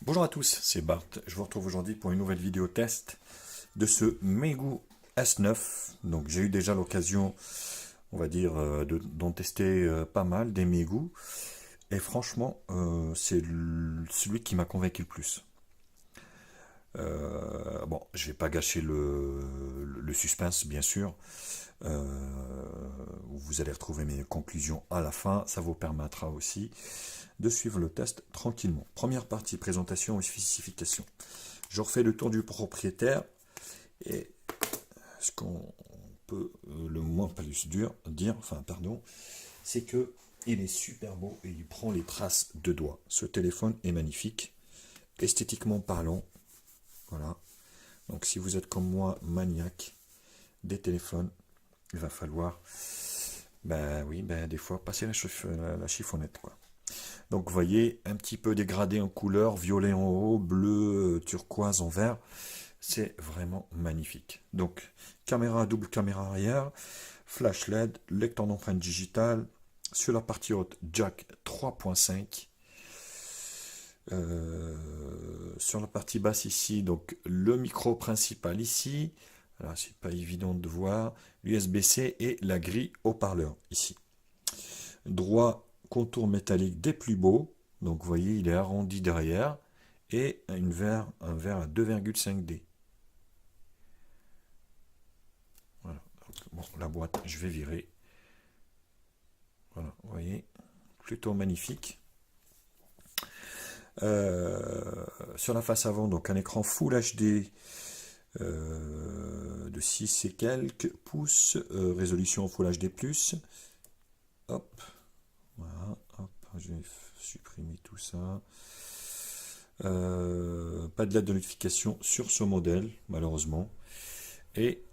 Bonjour à tous, c'est Bart. Je vous retrouve aujourd'hui pour une nouvelle vidéo test de ce Meigu S9. Donc j'ai eu déjà l'occasion, on va dire, d'en tester pas mal des Meigu. Et franchement, c'est celui qui m'a convaincu le plus. Bon, je vais pas gâcher le suspense, bien sûr. Vous allez retrouver mes conclusions à la fin. Ça vous permettra aussi de suivre le test tranquillement. Première partie, présentation et spécification. Je refais le tour du propriétaire et ce qu'on peut le moins plus dire, c'est que il est super beau et il prend les traces de doigts. Ce téléphone est magnifique, esthétiquement parlant. Voilà. Donc si vous êtes comme moi maniaque des téléphones, il va falloir, des fois passer la chiffonnette, quoi. Donc vous voyez, un petit peu dégradé en couleur, violet en haut, bleu, turquoise en vert. C'est vraiment magnifique. Donc, double caméra arrière, flash LED, lecteur d'empreinte digitale. Sur la partie haute, jack 3.5. Sur la partie basse ici, donc le micro principal ici. Alors, c'est pas évident de voir. L'USB-C et la grille haut-parleur ici. Droit, contour métallique des plus beaux. Donc, vous voyez, il est arrondi derrière. Et un verre à 2,5D. Voilà. Bon, la boîte, je vais virer. Voilà, vous voyez, plutôt magnifique. Sur la face avant, donc un écran Full HD de 6 et quelques pouces, résolution Full HD+. Hop, voilà, hop, je vais supprimer tout ça. Pas de lettre de notification sur ce modèle, malheureusement. Et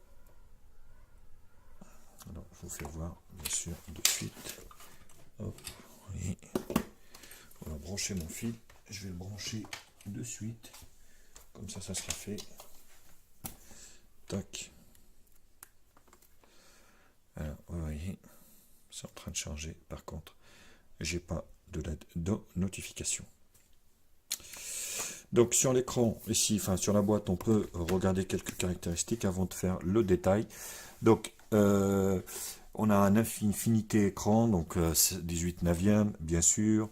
alors, je vous fais voir, bien sûr, de suite. Hop, oui. On va brancher mon fil. Je vais le brancher de suite. Comme ça sera fait. Tac. Alors, vous voyez, c'est en train de charger. Par contre, j'ai pas de LED de notification. Donc sur l'écran ici, enfin sur la boîte, on peut regarder quelques caractéristiques avant de faire le détail. Donc on a un infinité écran, donc 18 neuvième, bien sûr.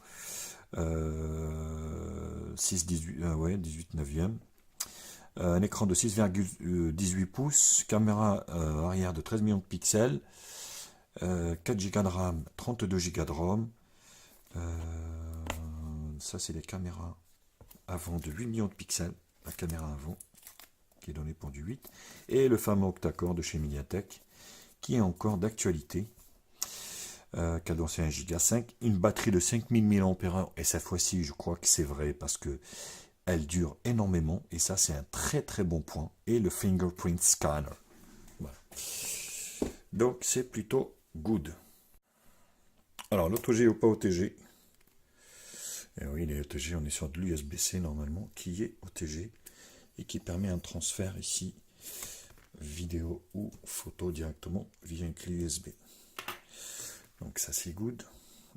6, 18, ouais, 18 neuvième. Un écran de 6,18 pouces, caméra arrière de 13 millions de pixels, 4 Go de RAM, 32 Go de ROM. Ça, c'est les caméras avant de 8 millions de pixels, la caméra avant, qui est donnée pour du 8. Et le fameux octa-core de chez MediaTek, qui est encore d'actualité. Cadencé 1 Go 5, une batterie de 5000 mAh, et cette fois-ci, je crois que c'est vrai, parce que elle dure énormément, et ça c'est un très très bon point, et le fingerprint scanner. Voilà. Donc c'est plutôt good. Alors l'OTG ou pas OTG? Et oui, les OTG, on est sur de l'USB-C normalement, qui est OTG, et qui permet un transfert ici, vidéo ou photo directement via une clé USB. Donc ça c'est good.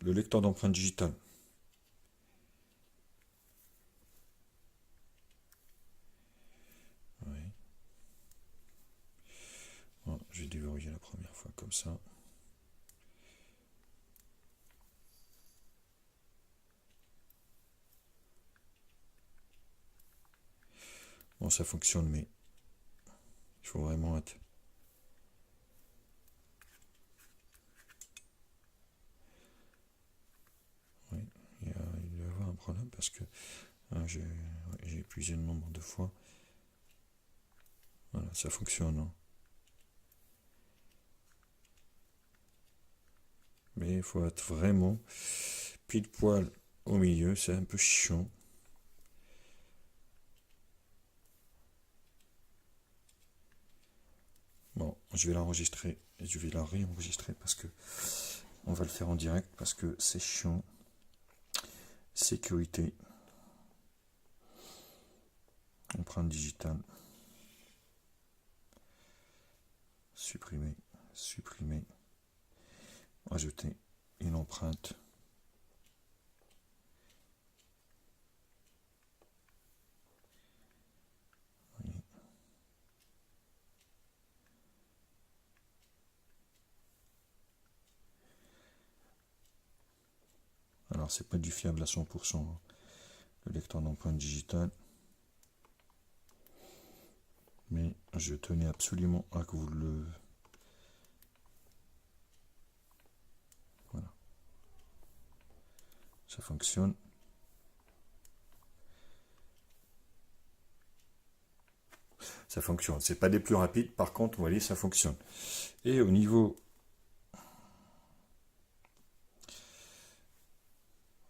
Le lecteur d'empreinte digitale. Bon, j'ai déverrouillé la première fois comme ça. Bon, ça fonctionne, mais il faut vraiment être... Oui, il doit y avoir un problème parce que j'ai épuisé le nombre de fois. Voilà, ça fonctionne. Hein. Mais il faut être vraiment pile poil au milieu, c'est un peu chiant. Bon, je vais l'enregistrer et je vais la réenregistrer parce que on va le faire en direct parce que c'est chiant. Sécurité. Empreinte digitale. Supprimer. Supprimer. Ajouter une empreinte. c'est pas du fiable à 100%, hein, le lecteur d'empreintes digitales. Mais je tenais absolument à que vous le... Voilà. Ça fonctionne. Ça fonctionne. C'est pas des plus rapides, par contre, vous voyez, ça fonctionne. Et au niveau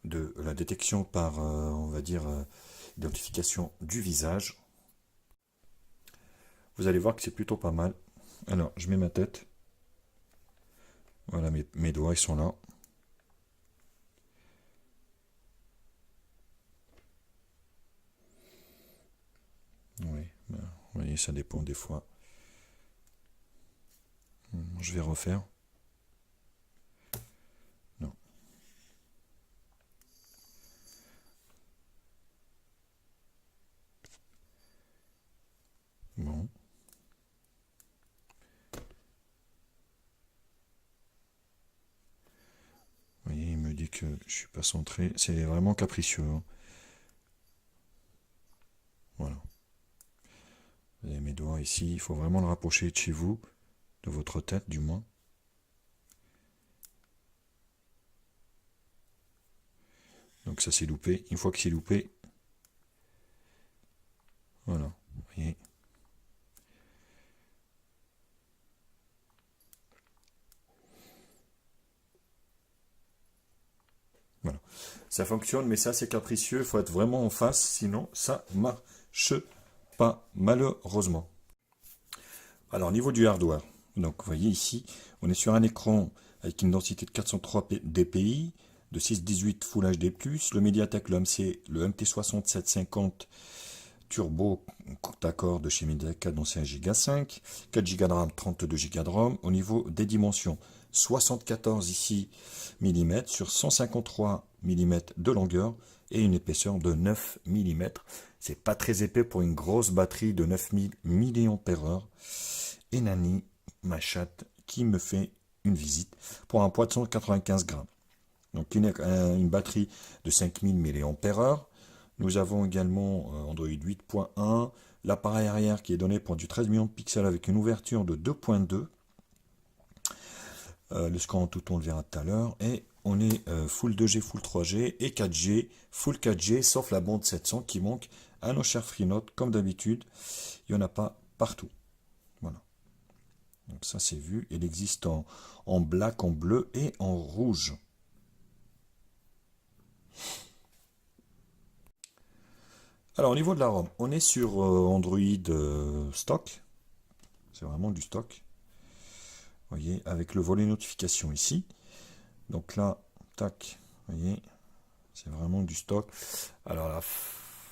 de la détection par, on va dire, identification du visage, vous allez voir que c'est plutôt pas mal. Alors, je mets ma tête. Voilà, mes doigts, ils sont là. Oui, ben, vous voyez, ça dépend des fois. Je vais refaire. Non. Bon. Vous voyez, il me dit que je suis pas centré. C'est vraiment capricieux, hein. Voilà. Vous avez mes doigts ici. Il faut vraiment le rapprocher de chez vous, de votre tête du moins. Donc ça c'est loupé. Une fois que c'est loupé, voilà. Vous voyez. Voilà. Ça fonctionne, mais ça c'est capricieux. Il faut être vraiment en face, sinon ça marche pas, malheureusement. Alors, au niveau du hardware, donc vous voyez ici, on est sur un écran avec une densité de 403 dpi, de 618 Full HD+, le Mediatek, le MT60 750 Turbo octa-core de chez Mediatek, cadencé 1 Go 5, 4 Go de RAM, 32 Go de ROM. Au niveau des dimensions, 74 ici mm sur 153 mm de longueur et une épaisseur de 9 mm. C'est pas très épais pour une grosse batterie de 9000 mAh. Et Nani, ma chatte, qui me fait une visite pour un poids de 195 grammes. Donc une batterie de 5000 mAh. Nous avons également Android 8.1, l'appareil arrière qui est donné pour du 13 millions de pixels avec une ouverture de 2.2. Le scan tout on le verra tout à l'heure. Et on est full 2G, full 3G et 4G, full 4G, sauf la bande 700 qui manque à nos chers FreeNote, comme d'habitude. Il n'y en a pas partout. Voilà. Donc ça c'est vu. Il existe en black, en bleu et en rouge. Alors au niveau de la ROM, on est sur Android stock. C'est vraiment du stock. Vous voyez, avec le volet notification ici. Donc là, tac, vous voyez, c'est vraiment du stock. Alors là,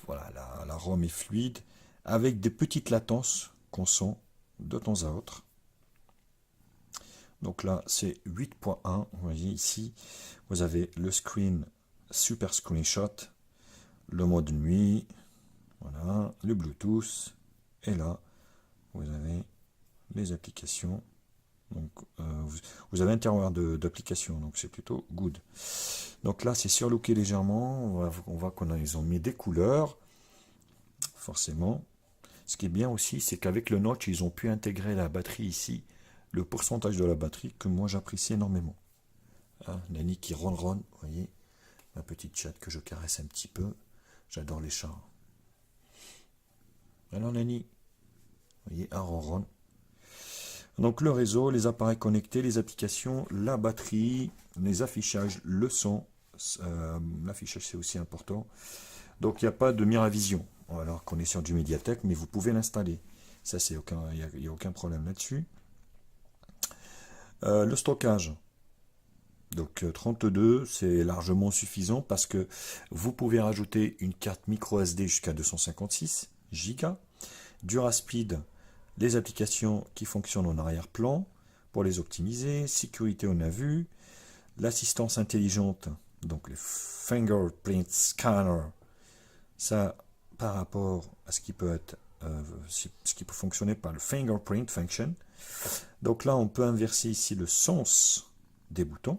voilà, la ROM est fluide, avec des petites latences qu'on sent de temps à autre. Donc là, c'est 8.1. Vous voyez ici, vous avez le screen, super screenshot, le mode nuit, voilà, le Bluetooth, et là, vous avez les applications. Donc, vous avez un tiroir d'applications, donc c'est plutôt good. Donc là, c'est surlooké légèrement. On voit ils ont mis des couleurs, forcément. Ce qui est bien aussi, c'est qu'avec le notch, ils ont pu intégrer la batterie ici, le pourcentage de la batterie que moi j'apprécie énormément. Ah, Nani qui ronronne, vous voyez, ma petite chatte que je caresse un petit peu. J'adore les chats. Alors Nani, vous voyez, un ronronne. Donc le réseau, les appareils connectés, les applications, la batterie, les affichages, le son. L'affichage c'est aussi important. Donc il n'y a pas de Miravision, alors qu'on est sur du Mediatek, mais vous pouvez l'installer. Ça, il n'y a aucun problème là-dessus. Le stockage. Donc 32, c'est largement suffisant parce que vous pouvez rajouter une carte micro SD jusqu'à 256 Go. Duraspeed, les applications qui fonctionnent en arrière-plan pour les optimiser. Sécurité, on a vu. L'assistance intelligente, donc le fingerprint scanner, ça par rapport à ce qui peut être ce qui peut fonctionner par le fingerprint function. Donc là, on peut inverser ici le sens des boutons.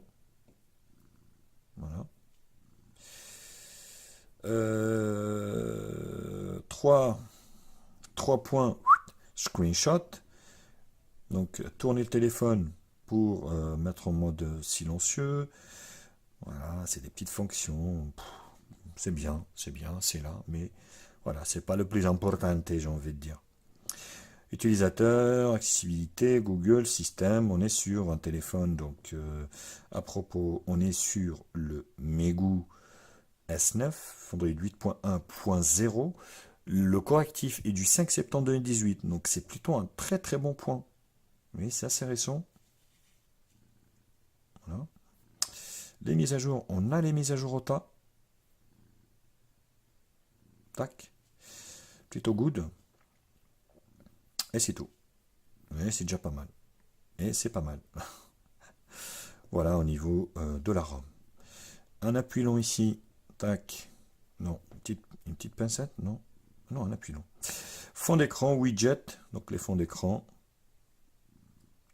Voilà. Trois points, screenshot. Donc tourner le téléphone pour mettre en mode silencieux. Voilà, c'est des petites fonctions. C'est bien, c'est là, mais voilà, c'est pas le plus important, j'ai envie de dire. Utilisateur, accessibilité, Google, système, on est sur un téléphone, donc à propos, on est sur le Meigu S9, Android 8.1.0. Le correctif est du 5 septembre 2018, donc c'est plutôt un très très bon point. Oui, c'est assez récent. Voilà. Les mises à jour, on a les mises à jour au tas. Tac. Plutôt good. Et c'est tout. Et c'est déjà pas mal. Et c'est pas mal. Voilà au niveau de la ROM. Un appui long ici. Tac. Non, une petite pincette. Non. Non, un appui long. Fond d'écran, widget. Donc les fonds d'écran.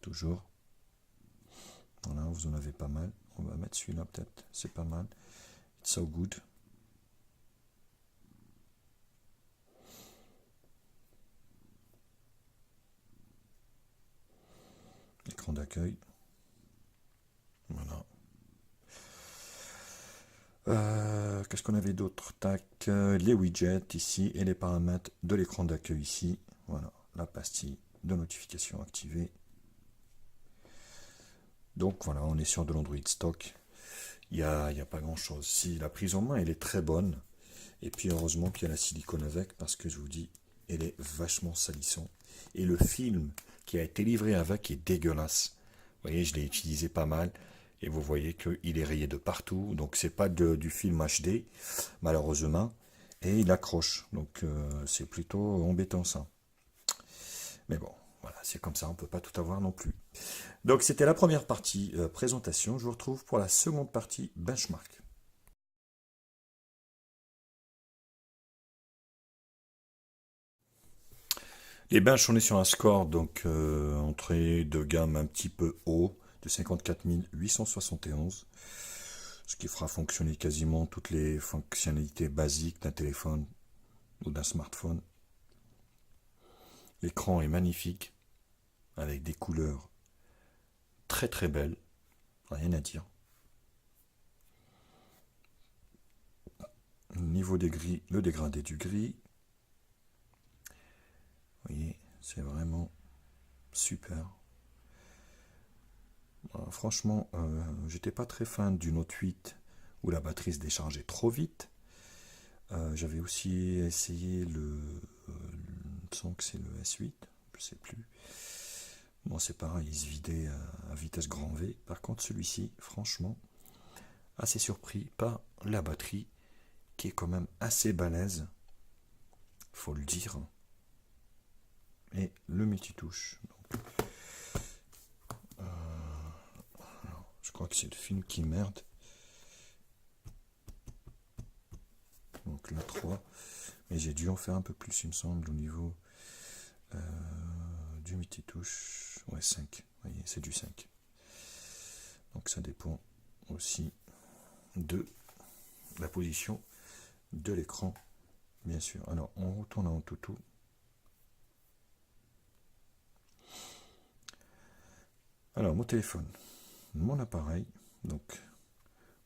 Toujours. Voilà, vous en avez pas mal. On va mettre celui-là peut-être. C'est pas mal. It's so good. Écran d'accueil. Voilà. Qu'est-ce qu'on avait d'autre? Tac, les widgets ici et les paramètres de l'écran d'accueil ici. Voilà, la pastille de notification activée. Donc voilà, on est sur de l'Android stock. Il n'y a pas grand chose. Si la prise en main, elle est très bonne. Et puis heureusement qu'il y a la silicone avec, parce que je vous dis, elle est vachement salissante. Et le film qui a été livré avec est dégueulasse. Vous voyez, je l'ai utilisé pas mal. Et vous voyez qu'il est rayé de partout. Donc c'est pas du film HD, malheureusement. Et il accroche. Donc c'est plutôt embêtant ça. Mais bon, voilà, c'est comme ça, on ne peut pas tout avoir non plus. Donc c'était la première partie présentation. Je vous retrouve pour la seconde partie benchmark. Les benches, on est sur un score donc entrée de gamme un petit peu haut de 54 871, ce qui fera fonctionner quasiment toutes les fonctionnalités basiques d'un téléphone ou d'un smartphone. L'écran est magnifique avec des couleurs très très belles, rien à dire. Au niveau des gris, le dégradé du gris. Vous voyez, c'est vraiment super. Franchement, j'étais pas très fan du Note 8 où la batterie se déchargeait trop vite. J'avais aussi essayé il me semble que c'est le S8, je sais plus. Bon, c'est pareil, il se vidait à vitesse grand V. Par contre, celui-ci, franchement, assez surpris par la batterie qui est quand même assez balèze, faut le dire. Et le multitouche. Donc, je crois que c'est le film qui merde. Donc là 3. Mais j'ai dû en faire un peu plus, il me semble, au niveau du multitouche. Ouais, 5. Vous voyez, c'est du 5. Donc ça dépend aussi de la position de l'écran, bien sûr. Alors, on retourne en toutou. Alors, mon téléphone, mon appareil, donc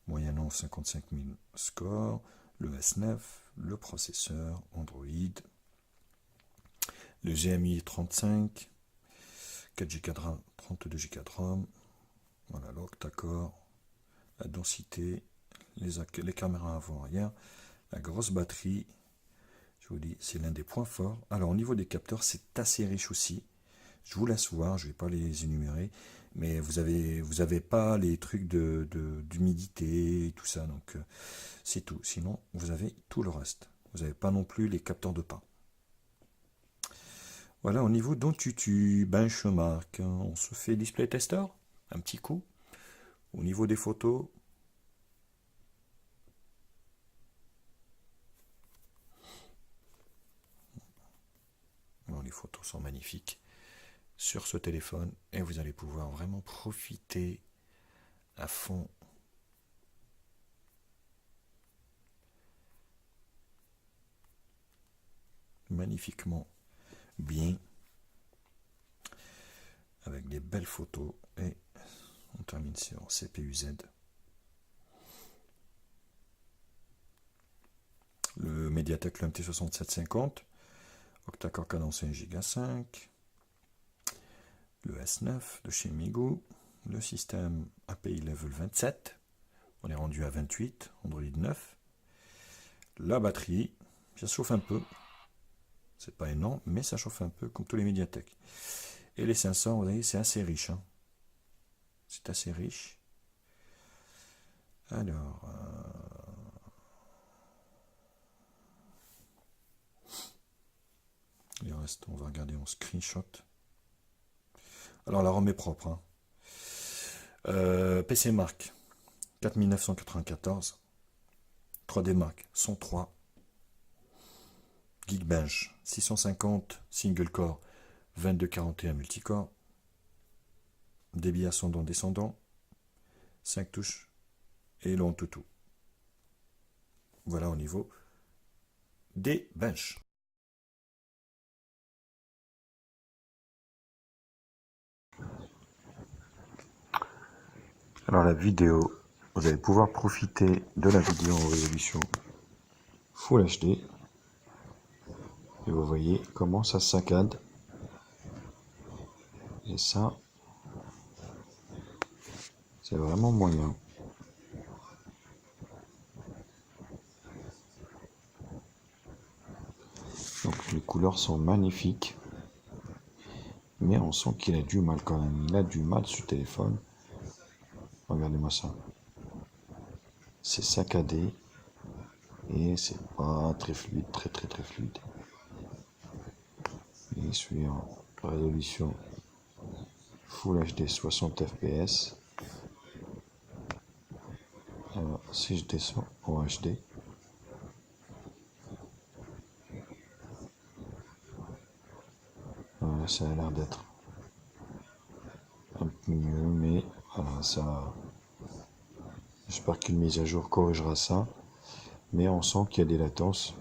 moyennant 55 000 scores, le S9, le processeur Android, le GMI 35, 4 Go de RAM, 32 Go de RAM, voilà, l'octa-core, la densité, les caméras avant-arrière, la grosse batterie. Je vous dis, c'est l'un des points forts. Alors au niveau des capteurs, c'est assez riche aussi. Je vous laisse voir, je ne vais pas les énumérer, mais vous avez pas les trucs d'humidité et tout ça, donc c'est tout. Sinon, vous avez tout le reste. Vous n'avez pas non plus les capteurs de pas. Voilà, au niveau d'Antutu, benchmark, on se fait display tester, un petit coup. Au niveau des photos, bon, les photos sont magnifiques sur ce téléphone et vous allez pouvoir vraiment profiter à fond magnifiquement bien, avec des belles photos, et on termine sur CPU-Z. Le Mediatek, le MT6750, octa-core cadence 1 Go 5, le S9 de chez Migo, le système API Level 27, on est rendu à 28, Android 9, la batterie, ça chauffe un peu, c'est pas énorme, mais ça chauffe un peu, comme tous les Mediatek. Et les 500, vous voyez, c'est assez riche, hein. C'est assez riche. Alors, il reste, on va regarder en screenshot. Alors la ROM est propre, hein. PC Mark 4994, 3D Mark 103, Geekbench 650 single core 2241 multicore, débit ascendant descendant, 5 touches et long tout. Voilà au niveau des benches. Alors la vidéo, vous allez pouvoir profiter de la vidéo en résolution Full HD. Et vous voyez comment ça saccade. Et ça, c'est vraiment moyen. Donc les couleurs sont magnifiques. Mais on sent qu'il a du mal quand même. Il a du mal sur téléphone. Regardez-moi ça. C'est saccadé. Et c'est pas très fluide, très fluide. Et je suis en résolution Full HD 60 fps. Alors, si je descends en HD, voilà, ça a l'air d'être un peu mieux, mais voilà, ça. J'espère qu'une mise à jour corrigera ça. Mais on sent qu'il y a des latences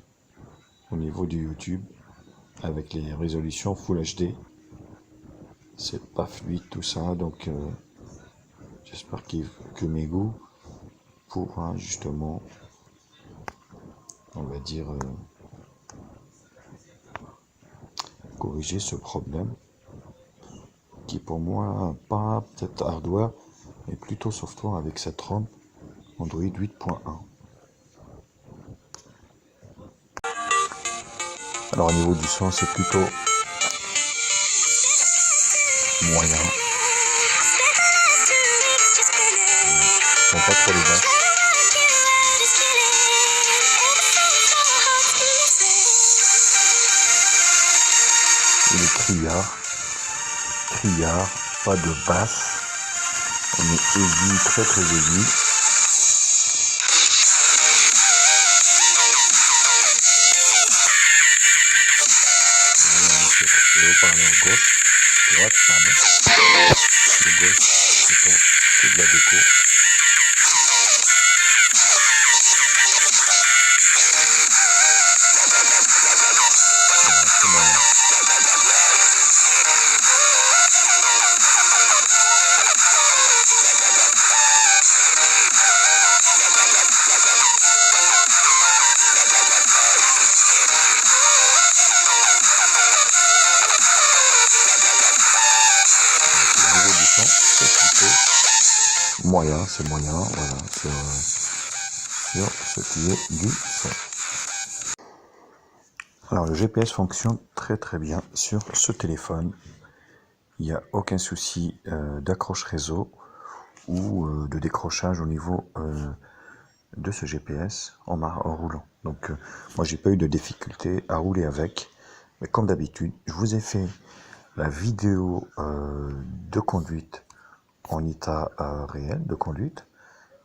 au niveau du YouTube avec les résolutions Full HD. C'est pas fluide tout ça, donc j'espère que Migo pourra justement, on va dire, corriger ce problème qui pour moi pas peut-être hardware mais plutôt software avec cette ROM Android 8.1. Alors au niveau du son, c'est plutôt moyen. Pas trop les basses. Il est criard, pas de basse. On est aigu, très aigu. Le haut-parleur droite, pardon. Le gauche, c'est de la déco. C'est moyen. Moyen, c'est moyen, voilà, sur ce qui est du son. Alors le GPS fonctionne très bien sur ce téléphone. Il n'y a aucun souci d'accroche réseau ou de décrochage au niveau de ce GPS en roulant. Donc moi j'ai pas eu de difficulté à rouler avec, mais comme d'habitude, je vous ai fait la vidéo de conduite en état réel de conduite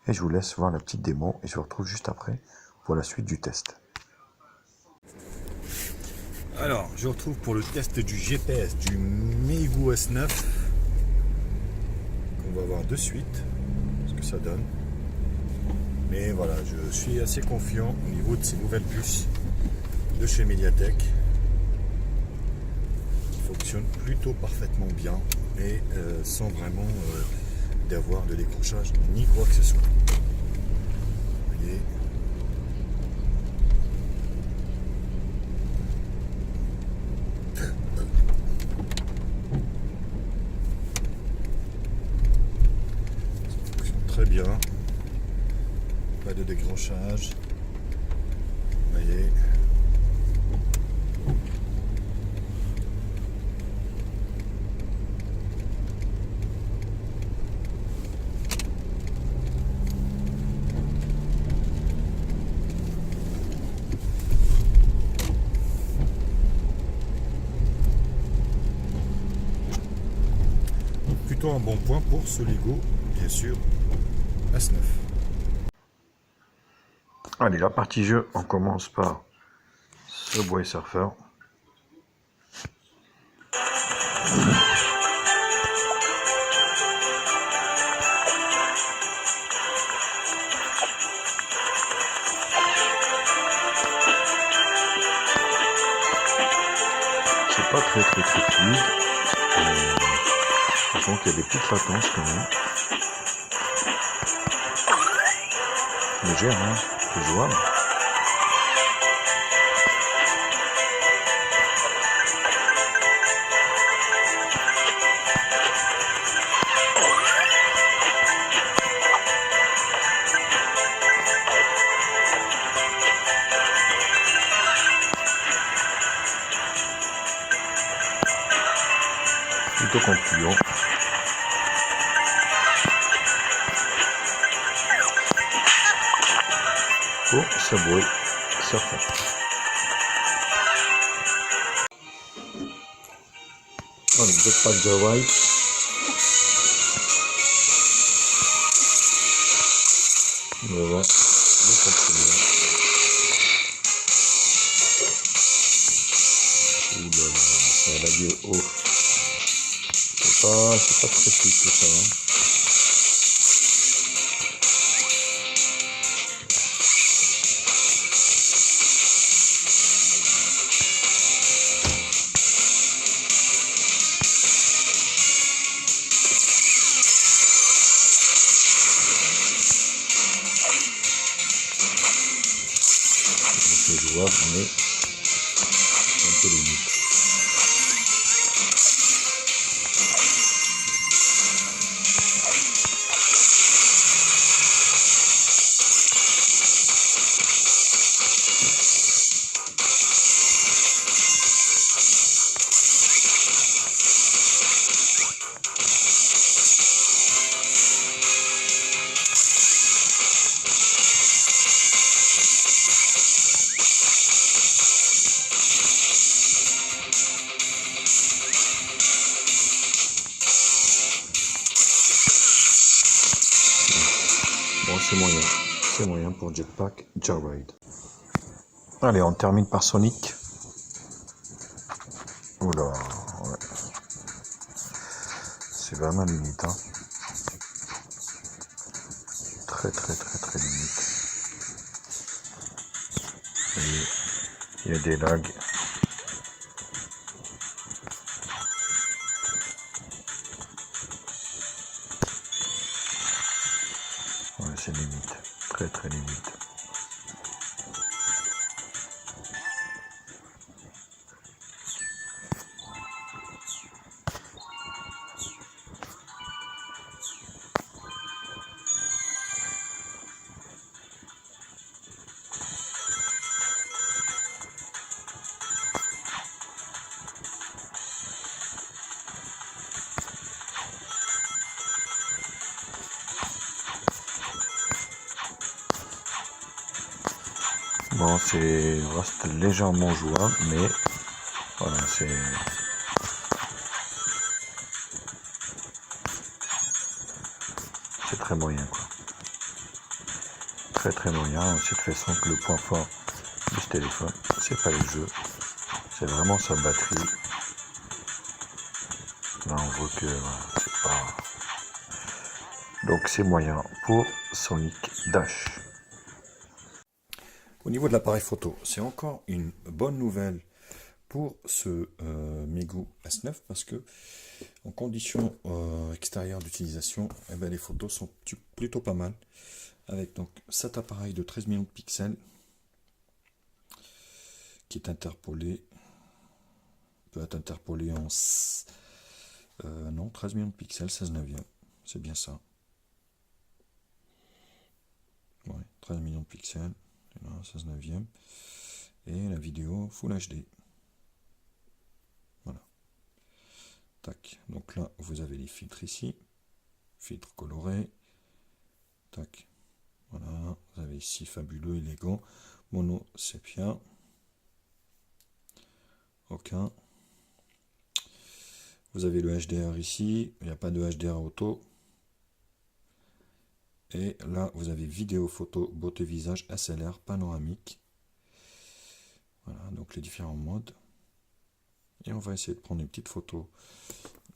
et je vous laisse voir la petite démo et je vous retrouve juste après pour la suite du test. Alors je retrouve pour le test du GPS du Migo S9 qu'on va voir de suite ce que ça donne, mais voilà, je suis assez confiant au niveau de ces nouvelles puces de chez Mediatek. fonctionne plutôt parfaitement bien et sans vraiment d'avoir de décrochage ni quoi que ce soit. Vous voyez. Ça fonctionne très bien. Pas de décrochage. Vous voyez. Plutôt un bon point pour ce Lego, bien sûr, S9. Allez, la partie jeu, on commence par Subway Surfer. C'est pas très fluide. Donc il y a des petites latences quand même. Légère, hein, c'est jouable. Plutôt concluant. Pour Subway Surfer. Voilà, Jetpack Joyride. Voilà, le fonctionnement. Ouh là là, ça a lagué haut. C'est pas très fluide tout ça. Hein. C'est jouable, mais un peu limite. Bon, c'est moyen pour Jetpack Joyride. Allez, on termine par Sonic. Oula, ouais. C'est vraiment limite, hein. Très limite. Et il y a des lags. Ouais, c'est limite, très limite. Bon, reste légèrement jouable, mais voilà, c'est très moyen, quoi. Très moyen. Cette façon que le point fort de ce téléphone, c'est pas les jeux, c'est vraiment sa batterie. Là, on voit que voilà, c'est pas. Donc, c'est moyen pour Sonic Dash. Au niveau de l'appareil photo, c'est encore une bonne nouvelle pour ce Megu S9 parce que en conditions extérieures d'utilisation, eh ben, les photos sont plutôt pas mal. Avec donc cet appareil de 13 millions de pixels qui est interpolé, peut être interpolé en non, 13 millions de pixels, 16 neuvième, c'est bien ça. Ouais, 13 millions de pixels, 16 neuvième, et la vidéo Full HD. Voilà. Tac. Donc là, vous avez les filtres ici, filtres colorés. Tac. Voilà. Vous avez ici fabuleux, élégant, mono, sépia. Aucun. Vous avez le HDR ici, il n'y a pas de HDR auto. Et là, vous avez vidéo, photo, beauté visage, SLR, panoramique. Voilà, donc les différents modes. Et on va essayer de prendre une petite photo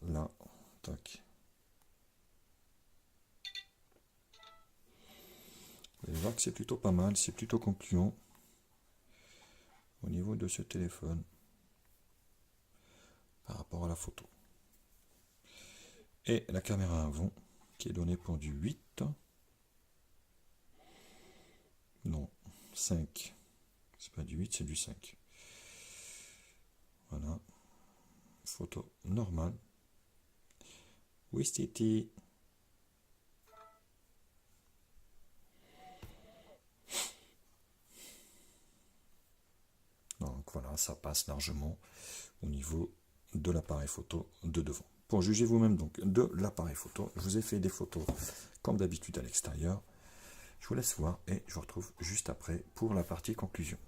là. Tac. Vous allez voir que c'est plutôt pas mal, c'est plutôt concluant au niveau de ce téléphone par rapport à la photo. Et la caméra avant qui est donnée pour du 8. Non, 5. C'est pas du 8, c'est du 5. Voilà. Photo normale. Oui, c'était. Donc voilà, ça passe largement au niveau de l'appareil photo de devant. Pour juger vous-même donc de l'appareil photo, je vous ai fait des photos comme d'habitude à l'extérieur. Je vous laisse voir et je vous retrouve juste après pour la partie conclusion.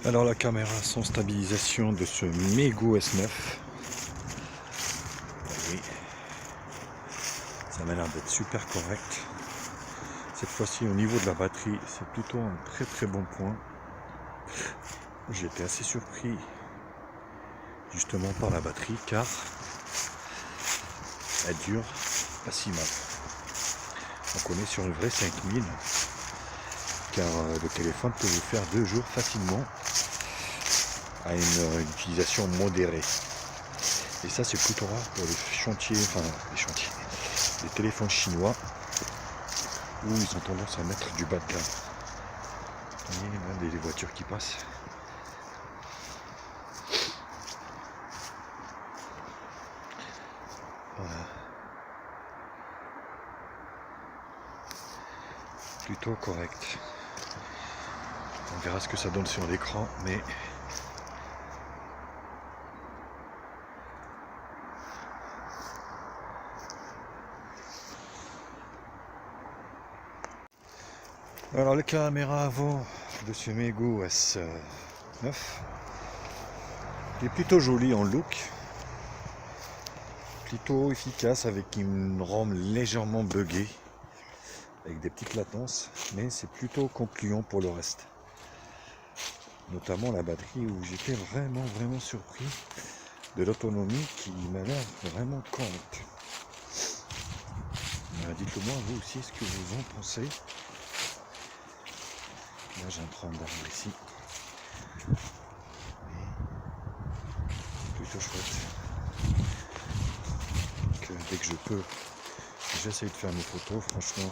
Alors la caméra sans stabilisation de ce Megu S9. Oui. Ça m'a l'air d'être super correct. Cette fois-ci au niveau de la batterie, c'est plutôt un très très bon point. J'ai été assez surpris justement par la batterie car elle dure pas si mal. Donc on est sur une vraie 5000 car le téléphone peut vous faire 2 jours facilement à une utilisation modérée. Et ça c'est plutôt rare pour les chantiers, les téléphones chinois où ils ont tendance à mettre du bas de gamme. Vous voyez là, des voitures qui passent. Voilà. Plutôt correct. On verra ce que ça donne sur l'écran, mais alors la caméra avant de ce Megu S9 est plutôt joli en look, plutôt efficace avec une ROM légèrement buggée, avec des petites latences, mais c'est plutôt concluant pour le reste. Notamment la batterie où j'étais vraiment surpris de l'autonomie qui m'a l'air vraiment correcte. Dites-le moi vous aussi ce que vous en pensez. Là j'ai un tronc d'arbre ici. Et plutôt chouette. dès que je peux, j'essaye de faire mes photos. Franchement,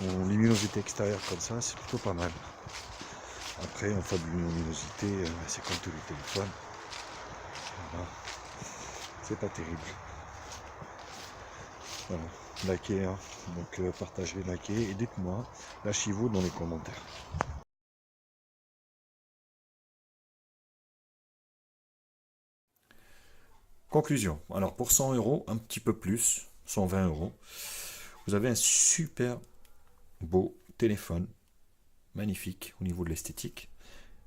en luminosité extérieure comme ça, c'est plutôt pas mal. Après, en faible luminosité, c'est comme tous les téléphones. Voilà. C'est pas terrible. Voilà. Likez, hein. Donc partagez, likez et dites-moi, lâchez-vous dans les commentaires. Conclusion. Alors pour 100 €, un petit peu plus, 120 €, vous avez un super beau téléphone, magnifique au niveau de l'esthétique.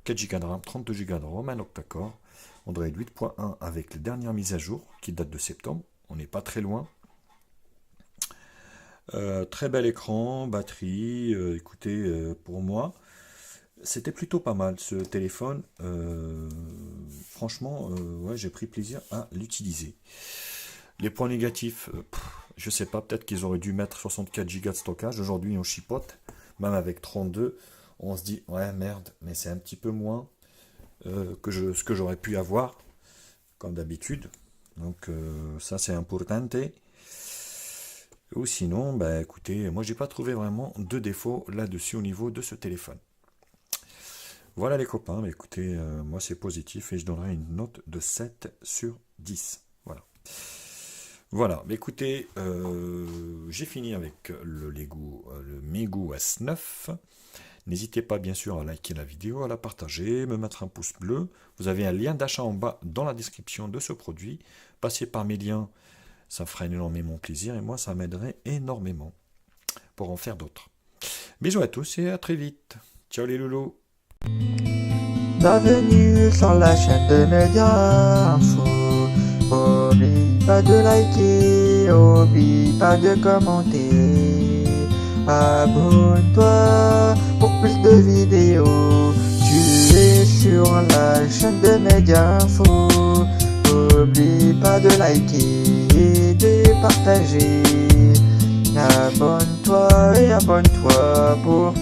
4 Go de RAM, 32 Go de ROM, un octa-core, Android 8.1 avec les dernières mises à jour qui datent de septembre. On n'est pas très loin. Très bel écran, batterie. Écoutez, pour moi, c'était plutôt pas mal ce téléphone. Franchement, ouais, j'ai pris plaisir à l'utiliser. Les points négatifs, je sais pas, peut-être qu'ils auraient dû mettre 64 Go de stockage. Aujourd'hui, on chipote, même avec 32. On se dit, ouais, merde, mais c'est un petit peu moins ce que j'aurais pu avoir, comme d'habitude. Donc, ça, c'est importante. Ou sinon, bah, écoutez, moi, j'ai pas trouvé vraiment de défaut là-dessus au niveau de ce téléphone. Voilà les copains, bah, écoutez, moi, c'est positif et je donnerai une note de 7 sur 10. Voilà. Voilà, bah, écoutez, j'ai fini avec le Megu S9. N'hésitez pas bien sûr à liker la vidéo, à la partager, me mettre un pouce bleu. Vous avez un lien d'achat en bas dans la description de ce produit. Passez par mes liens, ça ferait énormément plaisir et moi ça m'aiderait énormément pour en faire d'autres. Bisous à tous et à très vite. Ciao les loulous. Bienvenue sur la chaîne de Média Info. Oublie pas de liker, oublie pas de commenter. Abonne-toi pour plus de vidéos. Tu es sur la chaîne de Média Info. N'oublie pas de liker et de partager. Abonne-toi et abonne-toi pour